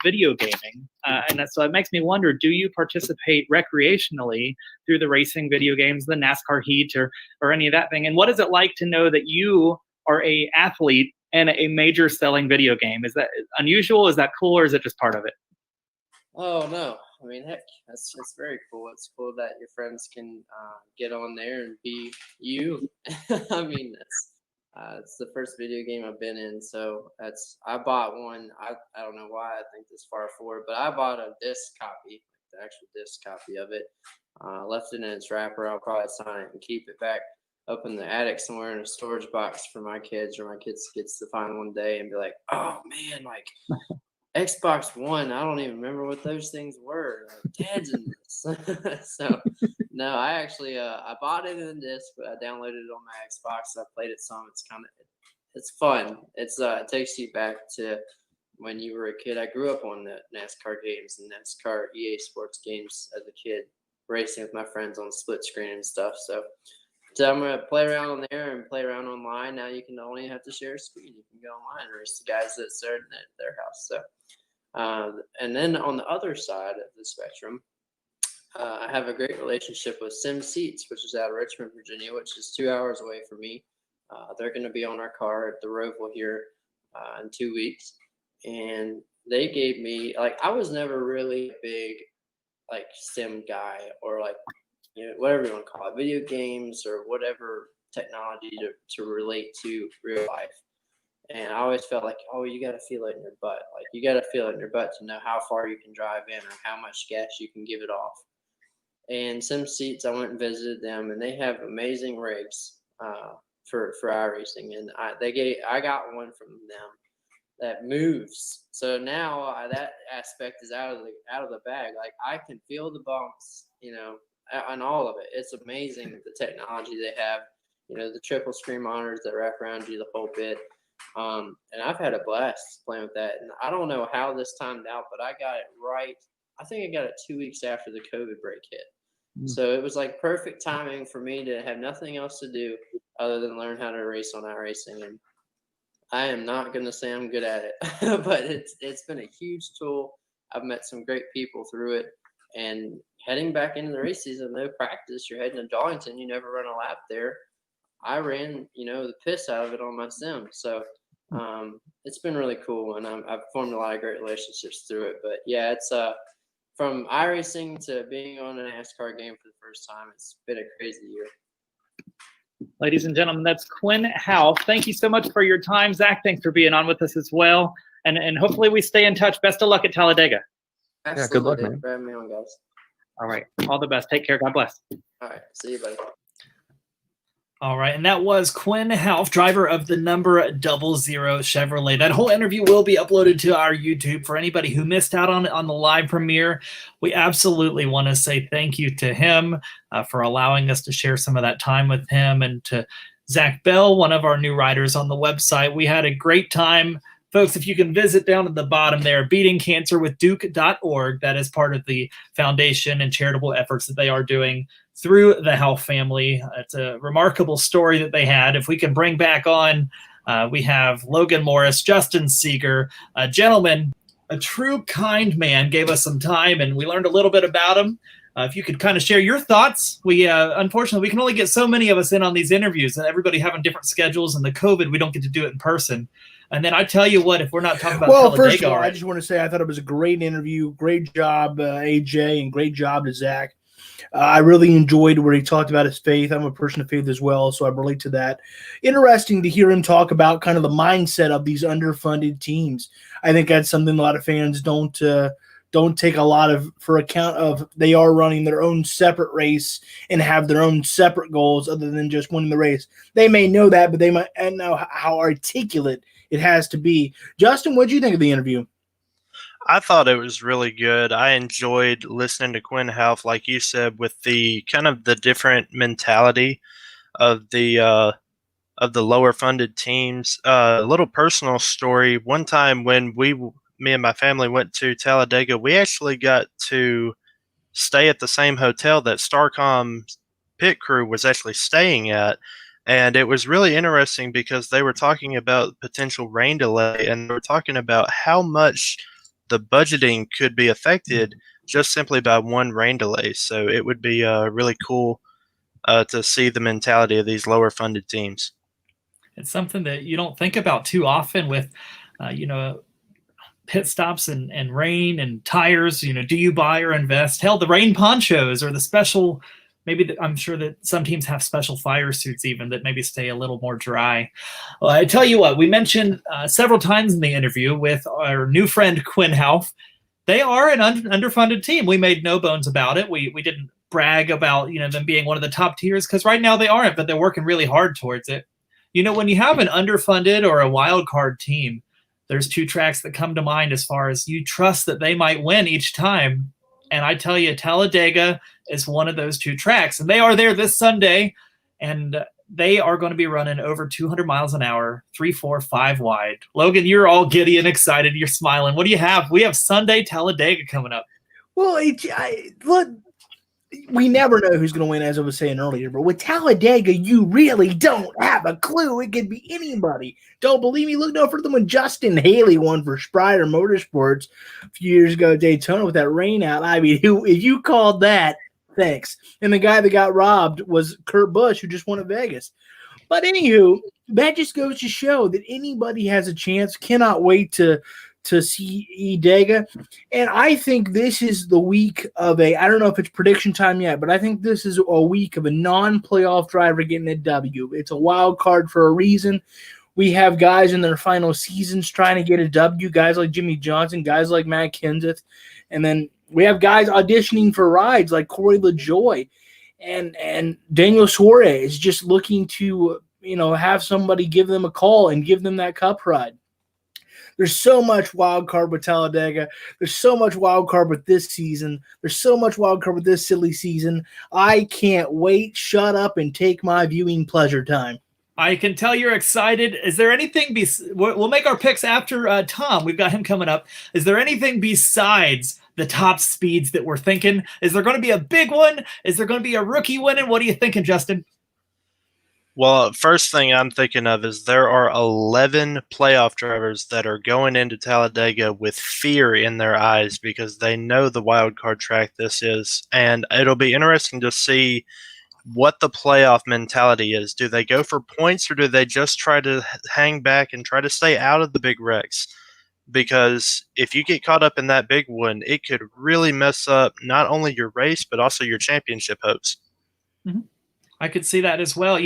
video gaming, and so it makes me wonder: do you participate recreationally through the racing video games, the NASCAR Heat, or any of that thing? And what is it like to know that you are a athlete and a major selling video game? Is that unusual? Is that cool, or is it just part of it? Oh no! I mean, heck, it's very cool. It's cool that your friends can get on there and be you. I mean, It's the first video game I've been in, so I bought one. I don't know why I think this far forward, but I bought a disc copy, the actual disc copy of it. Left it in its wrapper. I'll probably sign it and keep it back up in the attic somewhere in a storage box for my kids, or my kids gets to find one day and be like, "Oh man, like Xbox One, I don't even remember what those things were. Like, Dad's in this." So no, I actually I bought it in disc, but I downloaded it on my Xbox. I played it some. It's fun. It takes you back to when you were a kid. I grew up on the NASCAR games and NASCAR EA Sports games as a kid, racing with my friends on split screen and stuff. So I'm gonna play around on there and play around online. Now you can only have to share a screen. You can go online and race the guys that started at their house. So, and then on the other side of the spectrum, I have a great relationship with Sim Seats, which is out of Richmond, Virginia, which is 2 hours away from me. They're going to be on our car at the Roval here in 2 weeks, and they gave me, like, I was never really a big like sim guy, or like, whatever you want to call it, video games or whatever technology to relate to real life. And I always felt like, oh, you got to feel it in your butt. Like, you got to feel it in your butt to know how far you can drive in or how much gas you can give it off. And Sim Seats, I went and visited them, and they have amazing rigs for iRacing. And I got one from them that moves. So now that aspect is out of the bag. Like, I can feel the bumps, on all of it. It's amazing the technology they have. The triple screen monitors that wrap around you the whole bit. And I've had a blast playing with that. And I don't know how this timed out, but I got it right. I think I got it 2 weeks after the COVID break hit. So it was like perfect timing for me to have nothing else to do other than learn how to race on iRacing. And I am not going to say I'm good at it, but it's been a huge tool. I've met some great people through it. And heading back into the race season, no practice, you're heading to Darlington, you never run a lap there. I ran, the piss out of it on my sim. So it's been really cool, and I've formed a lot of great relationships through it. But yeah, it's from iRacing to being on a NASCAR game for the first time. It's been a crazy year. Ladies and gentlemen, that's Quin Houff. Thank you so much for your time. Zach, thanks for being on with us as well. And hopefully we stay in touch. Best of luck at Talladega. Absolutely. Yeah, good luck, man. For having me on, guys. All right. All the best. Take care. God bless. All right. See you, buddy. All right, and that was Quin Houff, driver of the number 00 Chevrolet. That whole interview will be uploaded to our YouTube for anybody who missed out on the live premiere. We absolutely want to say thank you to him for allowing us to share some of that time with him, and to Zach Bell, one of our new writers on the website. We had a great time. Folks, if you can visit down at the bottom there, beatingcancerwithduke.org. That is part of the foundation and charitable efforts that they are doing through the Houff family. It's a remarkable story that they had. If we can bring back on, we have Logan Morris, Justin Seger, a gentleman, a true kind man, gave us some time, and we learned a little bit about him. If you could kind of share your thoughts. We unfortunately, we can only get so many of us in on these interviews, and everybody having different schedules, and the COVID, we don't get to do it in person. And then I tell you what, if we're not talking about Well, Talladega first of all, already, I just want to say I thought it was a great interview. Great job, AJ, and great job to Zach. I really enjoyed where he talked about his faith. I'm a person of faith as well, so I relate to that. Interesting to hear him talk about kind of the mindset of these underfunded teams. I think that's something a lot of fans don't take a lot of for account of. They are running their own separate race and have their own separate goals other than just winning the race. They may know that, but they might not know how articulate it has to be. Justin, what did you think of the interview? I thought it was really good. I enjoyed listening to Quin Houff, like you said, with the kind of the different mentality of the lower funded teams. A little personal story. One time when me and my family went to Talladega, we actually got to stay at the same hotel that Starcom's pit crew was actually staying at. And it was really interesting because they were talking about potential rain delay, and they were talking about how much the budgeting could be affected just simply by one rain delay. So it would be really cool to see the mentality of these lower funded teams. it's something that you don't think about too often with, pit stops and rain and tires. Do you buy or invest? Hell, the rain ponchos or the special maybe I'm sure that some teams have special fire suits even that maybe stay a little more dry. Well, I tell you what, we mentioned several times in the interview with our new friend Quin Houff. They are an underfunded team. We made no bones about it. We didn't brag about them being one of the top tiers because right now they aren't, but they're working really hard towards it. When you have an underfunded or a wild card team, there's two tracks that come to mind as far as you trust that they might win each time. And I tell you, Talladega is one of those two tracks. And they are there this Sunday. And they are going to be running over 200 miles an hour, 3, 4, 5 wide. Logan, you're all giddy and excited. You're smiling. What do you have? We have Sunday Talladega coming up. Well, look, we never know who's going to win, as I was saying earlier. But with Talladega, you really don't have a clue. It could be anybody. Don't believe me? Look no further than when Justin Haley won for Sprider Motorsports a few years ago at Daytona with that rain out. I mean, if you called that, thanks. And the guy that got robbed was Kurt Busch, who just won at Vegas. But anywho, that just goes to show that anybody has a chance. Cannot wait to see Dega. And I think this is the week of I don't know if it's prediction time yet, but I think this is a week of a non-playoff driver getting a W. It's a wild card for a reason. We have guys in their final seasons trying to get a W, guys like Jimmy Johnson, guys like Matt Kenseth. And then we have guys auditioning for rides like Corey LaJoie and Daniel Suarez just looking to, have somebody give them a call and give them that cup ride. There's so much wild card with Talladega. There's so much wild card with this season. There's so much wild card with this silly season. I can't wait. Shut up and take my viewing pleasure time. I can tell you're excited. Is there anything we'll make our picks after Tom. We've got him coming up. Is there anything besides the top speeds that we're thinking? Is there going to be a big one? Is there going to be a rookie winning? What are you thinking, Justin? Well, first thing I'm thinking of is there are 11 playoff drivers that are going into Talladega with fear in their eyes because they know the wild card track this is. And it'll be interesting to see what the playoff mentality is. Do they go for points or do they just try to hang back and try to stay out of the big wrecks? Because if you get caught up in that big one, it could really mess up not only your race, but also your championship hopes. Mm-hmm. I could see that as well.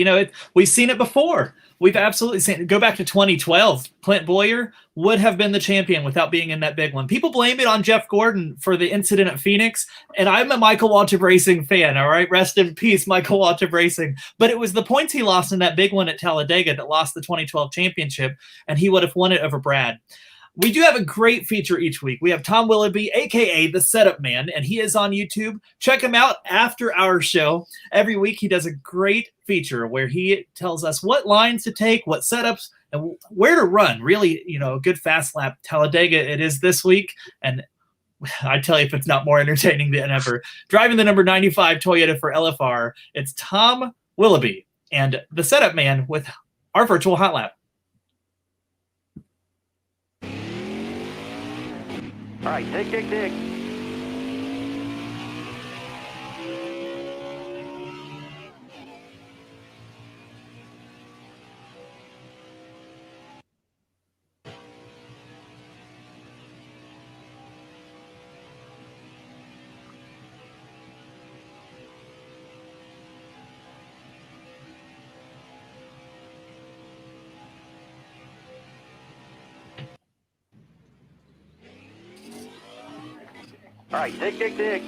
We've seen it before. We've absolutely seen it. Go back to 2012. Clint Boyer would have been the champion without being in that big one. People blame it on Jeff Gordon for the incident at Phoenix, and I'm a Michael Waltrip Racing fan, all right? Rest in peace, Michael Waltrip Racing. But it was the points he lost in that big one at Talladega that lost the 2012 championship, and he would have won it over Brad. We do have a great feature each week. We have Tom Willoughby, a.k.a. The Setup Man, and he is on YouTube. Check him out after our show. Every week he does a great feature where he tells us what lines to take, what setups, and where to run. Really, a good fast lap. Talladega it is this week, and I tell you if it's not more entertaining than ever. Driving the number 95 Toyota for LFR, it's Tom Willoughby and The Setup Man with our virtual hot lap. All right, dig. All right, dig.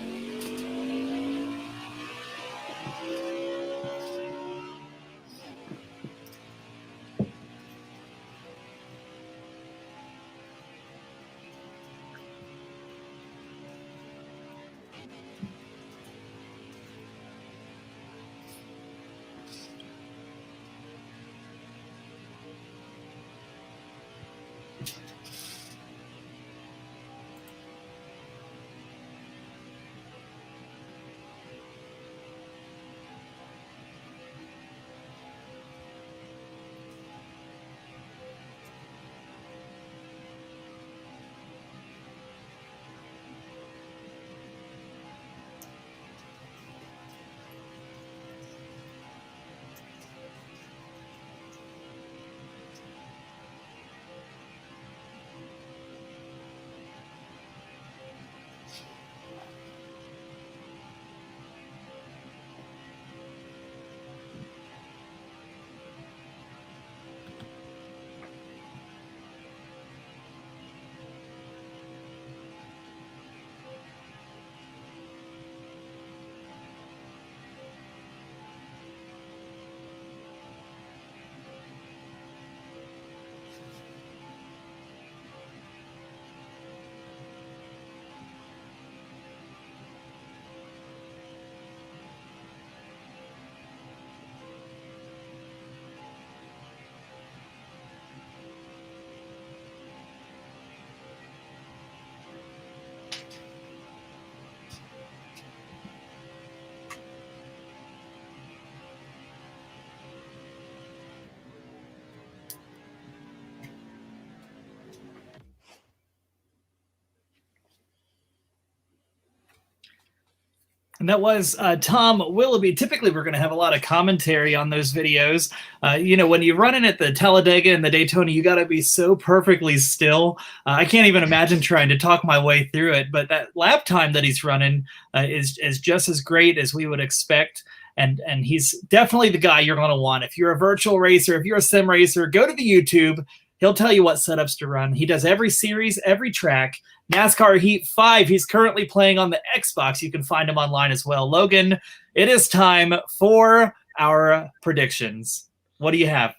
And that was Tom Willoughby. Typically, we're going to have a lot of commentary on those videos. When you're running at the Talladega and the Daytona, you got to be so perfectly still. I can't even imagine trying to talk my way through it. But that lap time that he's running is just as great as we would expect. And he's definitely the guy you're going to want. If you're a virtual racer, if you're a sim racer, go to the YouTube. He'll tell you what setups to run. He does every series, every track. NASCAR Heat 5, he's currently playing on the Xbox. You can find him online as well. Logan, it is time for our predictions. What do you have?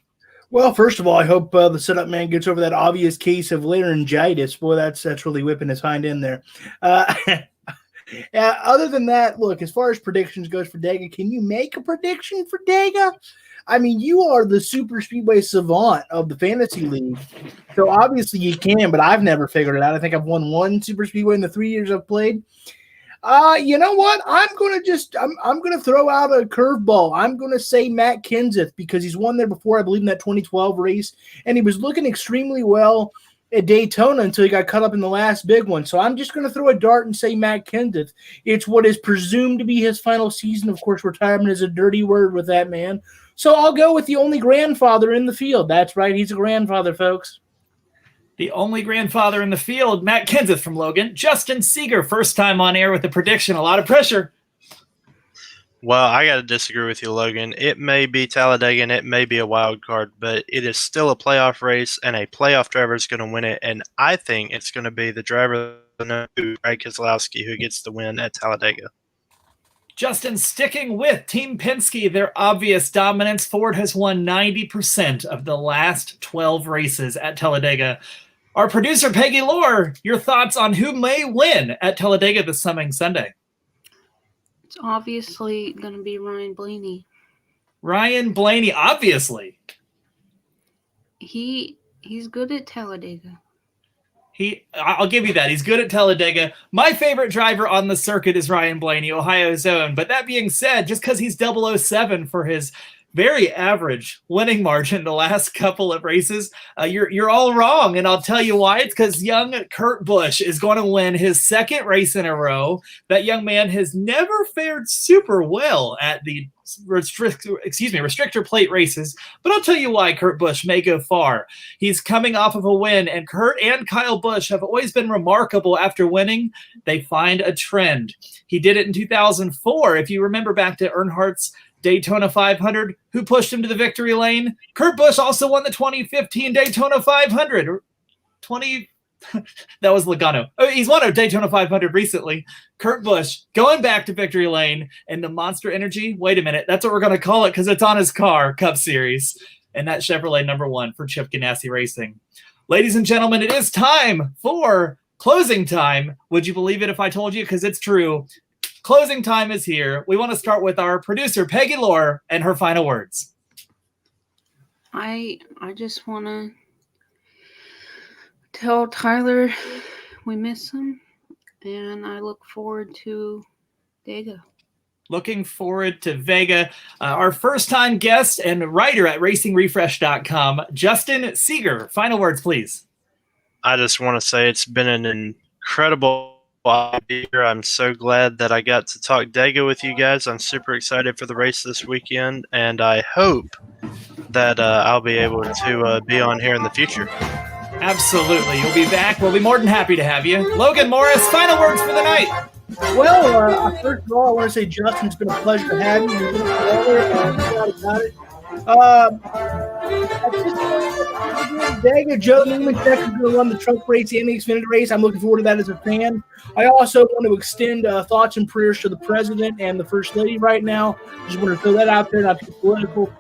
Well, first of all, I hope the setup man gets over that obvious case of laryngitis. Boy, that's really whipping his hind end there. Other than that, look, as far as predictions goes for Dega, can you make a prediction for Dega? I mean, you are the super speedway savant of the fantasy league. So obviously you can, but I've never figured it out. I think I've won one super speedway in the 3 years I've played. You know what? I'm going to throw out a curveball. I'm going to say Matt Kenseth because he's won there before, I believe, in that 2012 race. And he was looking extremely well at Daytona until he got cut up in the last big one. So I'm just going to throw a dart and say Matt Kenseth. It's what is presumed to be his final season. Of course, retirement is a dirty word with that man. So I'll go with the only grandfather in the field. That's right. He's a grandfather, folks. The only grandfather in the field, Matt Kenseth from Logan. Justin Seger, first time on air with a prediction. A lot of pressure. Well, I got to disagree with you, Logan. It may be Talladega and it may be a wild card, but it is still a playoff race, and a playoff driver is going to win it. And I think it's going to be the driver, Greg Keselowski, who gets the win at Talladega. Justin, sticking with Team Penske, their obvious dominance. Ford has won 90% of the last 12 races at Talladega. Our producer, Peggy Lohr, your thoughts on who may win at Talladega this coming Sunday? It's obviously going to be Ryan Blaney. Ryan Blaney, obviously. He's good at Talladega. I'll give you that. He's good at Talladega. My favorite driver on the circuit is Ryan Blaney, Ohio's own. But that being said, just because he's 007 for his very average winning margin the last couple of races, you're all wrong. And I'll tell you why. It's because young Kurt Busch is going to win his second race in a row. That young man has never fared super well at the restrictor plate races, but I'll tell you why Kurt Busch may go far. He's coming off of a win, and Kurt and Kyle Busch have always been remarkable after winning. They find a trend. He did it in 2004. If you remember back to Earnhardt's Daytona 500, who pushed him to the victory lane? Kurt Busch also won the 2015 Daytona 500. That was Logano. Oh, he's won a Daytona 500 recently. Kurt Busch going back to victory lane, and the Monster Energy, wait a minute, that's what we're going to call it because it's on his car, Cup Series, and that Chevrolet #1 for Chip Ganassi Racing. Ladies and gentlemen, it is time for closing time. Would you believe it if I told you? Because it's true. Closing time is here. We want to start with our producer, Peggy Lohr, and her final words. I just want to tell Tyler we miss him, and I look forward to Vega. Looking forward to Vega. Our first-time guest and writer at RacingRefresh.com, Justin Seger. Final words, please. I just want to say it's been an incredible year. I'm so glad that I got to talk Dega with you guys. I'm super excited for the race this weekend, and I hope that I'll be able to be on here in the future. Absolutely. You'll be back. We'll be more than happy to have you. Logan Morris, final words for the night. Well, first of all, I want to say, Justin, it's been a pleasure to have you. You've been about it. Dega, Joe Nemechek is going to run the truck race and the Xfinity race. I'm looking forward to that as a fan. I also want to extend thoughts and prayers to the president and the first lady right now. Just want to throw that out there, not too political.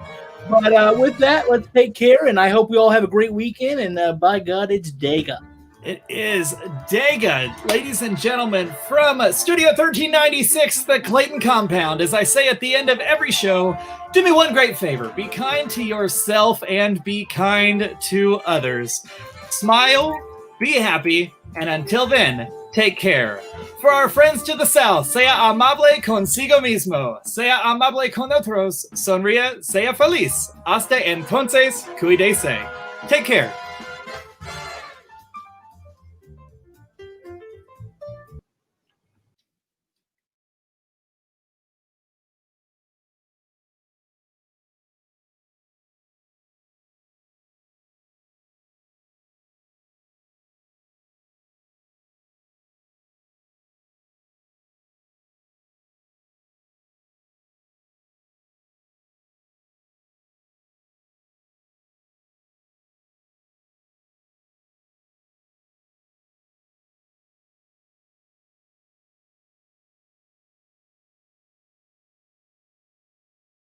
But with that, let's take care, and I hope we all have a great weekend, and by God, it's Dega. It is Dega, ladies and gentlemen, from Studio 1396, the Clayton compound. As I say at the end of every show, do me one great favor. Be kind to yourself and be kind to others. Smile, be happy, and until then, take care. For our friends to the south, sea amable consigo mismo, sea amable con otros, sonríe, sea feliz. Hasta entonces, cuídese. Take care.